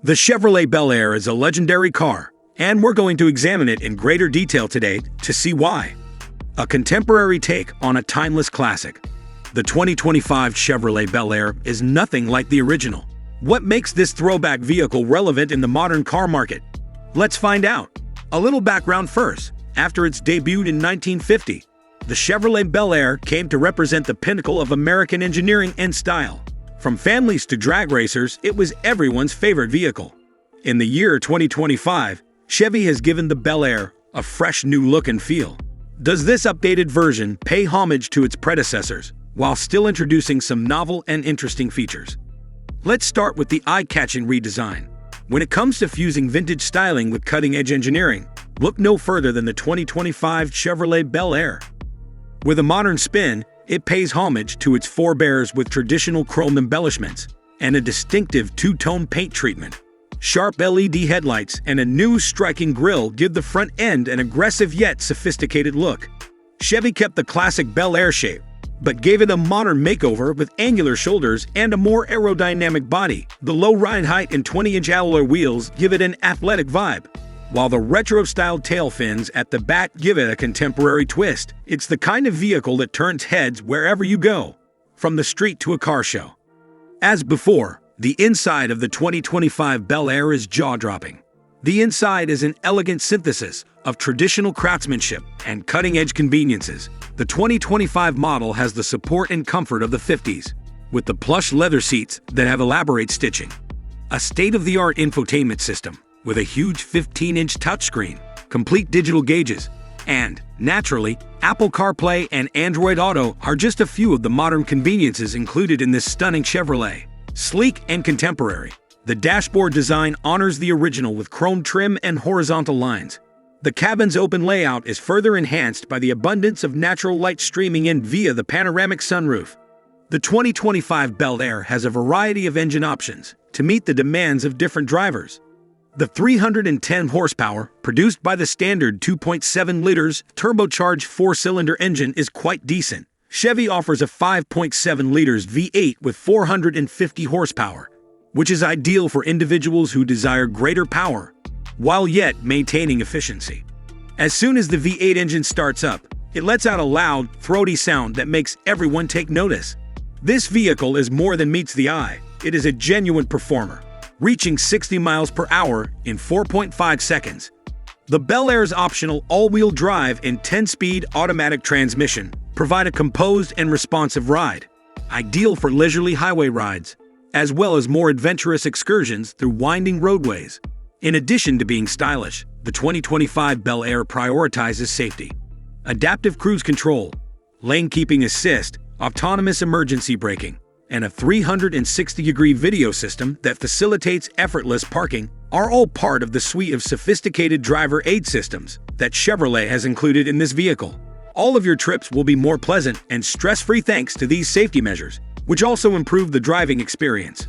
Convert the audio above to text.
The Chevrolet Bel Air is a legendary car, and we're going to examine it in greater detail today to see why. A contemporary take on a timeless classic. The 2025 Chevrolet Bel Air is nothing like the original. What makes this throwback vehicle relevant in the modern car market? Let's find out. A little background first. After its debut in 1950, the Chevrolet Bel Air came to represent the pinnacle of American engineering and style. From families to drag racers, it was everyone's favorite vehicle. In the year 2025, Chevy has given the Bel Air a fresh new look and feel. Does this updated version pay homage to its predecessors, while still introducing some novel and interesting features? Let's start with the eye-catching redesign. When it comes to fusing vintage styling with cutting-edge engineering, look no further than the 2025 Chevrolet Bel Air. With a modern spin, it pays homage to its forebears with traditional chrome embellishments and a distinctive two-tone paint treatment. Sharp LED headlights and a new striking grille give the front end an aggressive yet sophisticated look. Chevy kept the classic Bel Air shape, but gave it a modern makeover with angular shoulders and a more aerodynamic body. The low ride height and 20-inch alloy wheels give it an athletic vibe, while the retro-styled tail fins at the back give it a contemporary twist. It's the kind of vehicle that turns heads wherever you go, from the street to a car show. As before, the inside of the 2025 Bel Air is jaw-dropping. The inside is an elegant synthesis of traditional craftsmanship and cutting-edge conveniences. The 2025 model has the support and comfort of the 50s, with the plush leather seats that have elaborate stitching. A state-of-the-art infotainment system with a huge 15-inch touchscreen, complete digital gauges, and, naturally, Apple CarPlay and Android Auto are just a few of the modern conveniences included in this stunning Chevrolet. Sleek and contemporary, the dashboard design honors the original with chrome trim and horizontal lines. The cabin's open layout is further enhanced by the abundance of natural light streaming in via the panoramic sunroof. The 2025 Bel Air has a variety of engine options to meet the demands of different drivers. The 310 horsepower, produced by the standard 2.7 liters turbocharged four-cylinder engine, is quite decent. Chevy offers a 5.7 liters V8 with 450 horsepower, which is ideal for individuals who desire greater power, while yet maintaining efficiency. As soon as the V8 engine starts up, it lets out a loud, throaty sound that makes everyone take notice. This vehicle is more than meets the eye. It is a genuine performer, reaching 60 miles per hour in 4.5 seconds. The Bel Air's optional all-wheel drive and 10-speed automatic transmission provide a composed and responsive ride, ideal for leisurely highway rides, as well as more adventurous excursions through winding roadways. In addition to being stylish, the 2025 Bel Air prioritizes safety. Adaptive cruise control, lane keeping assist, autonomous emergency braking, and a 360-degree video system that facilitates effortless parking are all part of the suite of sophisticated driver aid systems that Chevrolet has included in this vehicle. All of your trips will be more pleasant and stress-free thanks to these safety measures, which also improve the driving experience.